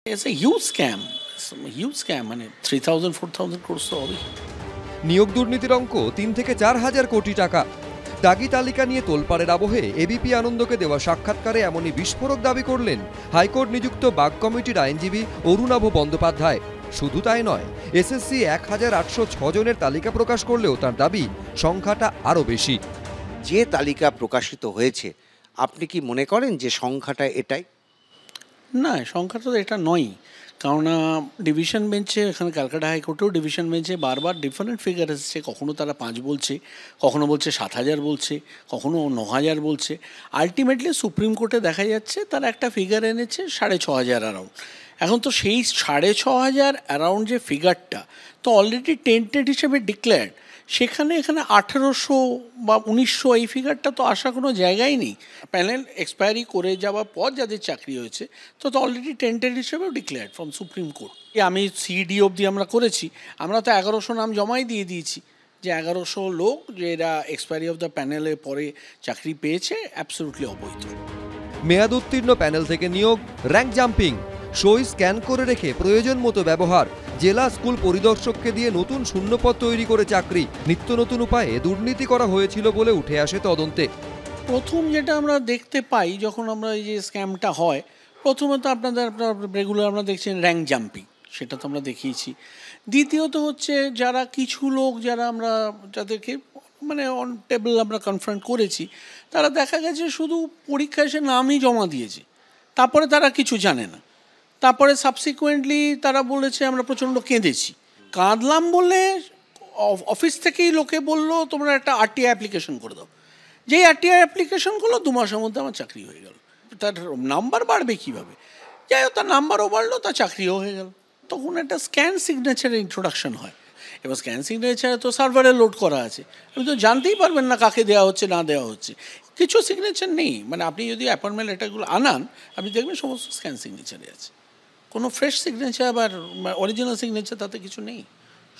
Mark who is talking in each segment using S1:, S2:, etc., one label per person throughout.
S1: It's a huge scam. It's a huge scam. মানে 3,000 4,000 crores তো হবেই।
S2: নিয়োগ দুর্নীতির অঙ্ক 3 থেকে 4 হাজার কোটি টাকা। দাগি তালিকা নিয়ে তোলপাড়ের আবহে এবিপি আনন্দকে দেওয়া সাক্ষাৎকারে এমনই বিস্ফোরক দাবি করলেন হাইকোর্ট নিযুক্ত বাগ কমিটির আইনজীবী অরুণাভ বন্দ্যোপাধ্যায়। শুধু তাই নয়, এসএসসি 1806 জনের তালিকা প্রকাশ করলেও তার দাবি সংখ্যাটা আরও বেশি।
S3: যে তালিকা প্রকাশিত হয়েছে, আপনি কি মনে করেন যে সংখ্যাটা এটাই?
S1: না, সংখ্যাটা তো এটা নয়। কারণ ডিভিশন বেঞ্চে, এখানে ক্যালকাটা হাইকোর্টেও ডিভিশন বেঞ্চে বারবার ডিফারেন্ট ফিগার এসেছে। কখনো তারা 5 বলছে, কখনো বলছে 7,000 বলছে, কখনো 9,000 বলছে। আলটিমেটলি সুপ্রিম কোর্টে দেখা যাচ্ছে তারা একটা ফিগার এনেছে 6,500 অ্যারাউন্ড। এখন তো সেই 6,500 অ্যারাউন্ড যে ফিগারটা তো অলরেডি টেন্টেড হিসেবে ডিক্লেয়ার্ড, সেখানে এখানে 1,800 বা 1,900 এই ফিগারটা তো আসার কোনো জায়গাই নেই। প্যানেল এক্সপায়ারি করে যাওয়ার পর যাদের চাকরি হয়েছে তো অলরেডি টেন্টেড হিসেবেও ডিক্লেয়ার্ড ফ্রম সুপ্রিম কোর্ট। আমি সিডি অবধি আমরা করেছি, আমরা তো 1100 নাম জমাই দিয়ে দিয়েছি যে 1100 লোক যে এরা এক্সপায়ারি অফ দ্য প্যানেলে পরে চাকরি পেয়েছে, অ্যাবসলিউটলি অবৈধ।
S2: মেয়াদ উত্তীর্ণ প্যানেল থেকে নিয়োগ, র্যাঙ্ক জাম্পিং, সই স্ক্যান করে রেখে প্রয়োজন মতো ব্যবহার, জেলা স্কুল পরিদর্শককে দিয়ে নতুন শূন্যপদ তৈরি করে চাকরি, নিত্য নতুন উপায়ে দুর্নীতি করা হয়েছিল বলে উঠে আসে তদন্তে।
S1: প্রথম যেটা আমরা দেখতে পাই যখন আমরা এই যে স্ক্যামটা হয়, প্রথমত আপনার রেগুলার আমরা দেখছেন র্যাঙ্ক জাম্পিং, সেটা তো আমরা দেখিয়েছি। দ্বিতীয়ত হচ্ছে যারা কিছু লোক যারা আমরা যাদেরকে মানে অন টেবল আমরা কনফ্রন্ট করেছি, তারা দেখা গেছে শুধু পরীক্ষায় সে নামই জমা দিয়েছে, তারপরে তারা কিছু জানে না। তারপরে সাবসিকুয়েন্টলি তারা বলেছে আমরা প্রচণ্ড কেঁদেছি। কাঁদলাম বলে অফিস থেকেই লোকে বললো তোমরা একটা আরটিআই অ্যাপ্লিকেশন করে দাও। যেই আরটিআই অ্যাপ্লিকেশন করলো 2 মাসের মধ্যে আমার চাকরি হয়ে গেল। তার নাম্বার বাড়বে কীভাবে? যাই হোক, তার নাম্বারও বাড়লো, তার চাকরিও হয়ে গেল। তখন একটা স্ক্যান সিগনেচারের ইন্ট্রোডাকশন হয়। এবার স্ক্যান সিগনেচারে তো সার্ভারে লোড করা আছে, আপনি তো জানতেই পারবেন না কাকে দেওয়া হচ্ছে না দেওয়া হচ্ছে। কিছু সিগনেচার নেই, মানে আপনি যদি অ্যাপয়েন্টমেন্ট লেটারগুলো আনান আপনি দেখবেন সমস্ত স্ক্যান সিগনেচারে আছে। কোনো ফ্রেশ সিগনেচার বা অরিজিনাল সিগনেচার তাতে কিছু নেই,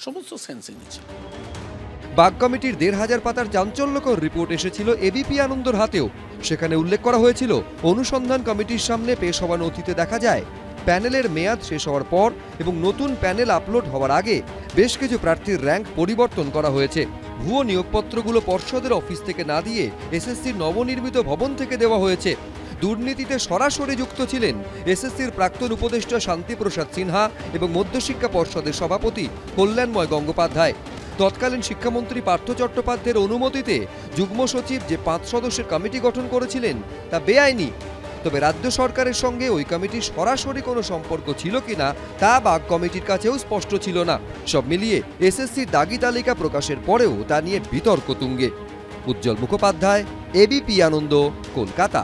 S1: সমস্ত স্ক্যান সিগনেচার।
S2: বাগ কমিটির 1,500 পাতার চাঞ্চল্যকর রিপোর্ট এসেছিল এবিপি আনন্দর হাতেও। সেখানে উল্লেখ করা হয়েছিল, অনুসন্ধান কমিটির সামনে পেশ হওয়া নথিতে দেখা যায় প্যানেলের মেয়াদ শেষ হওয়ার পর এবং নতুন প্যানেল আপলোড হওয়ার আগে বেশ কিছু প্রার্থীর র্যাঙ্ক পরিবর্তন করা হয়েছে। ভুয়ো নিয়োগপত্রগুলো পর্ষদের অফিস থেকে না দিয়ে এসএসসির নবনির্মিত ভবন থেকে দেওয়া হয়েছে। দুর্নীতিতে সরাসরি যুক্ত ছিলেন এসএসসির প্রাক্তন উপদেষ্টা শান্তিপ্রসাদ সিনহা এবং মধ্যশিক্ষা পর্ষদের সভাপতি কল্যাণময় গঙ্গোপাধ্যায়। তৎকালীন শিক্ষামন্ত্রী পার্থ চট্টোপাধ্যায়ের অনুমতিতে যুগ্ম সচিব যে 5 সদস্যের কমিটি গঠন করেছিলেন তা বেআইনি। তবে রাজ্য সরকারের সঙ্গে ওই কমিটির সরাসরি কোনো সম্পর্ক ছিল কিনা তা বাগ কমিটির কাছেও স্পষ্ট ছিল না। সব মিলিয়ে এসএসসির দাগি তালিকা প্রকাশের পরেও তা নিয়ে বিতর্ক তুঙ্গে। উজ্জ্বল মুখোপাধ্যায়, এবিপি আনন্দ, কলকাতা।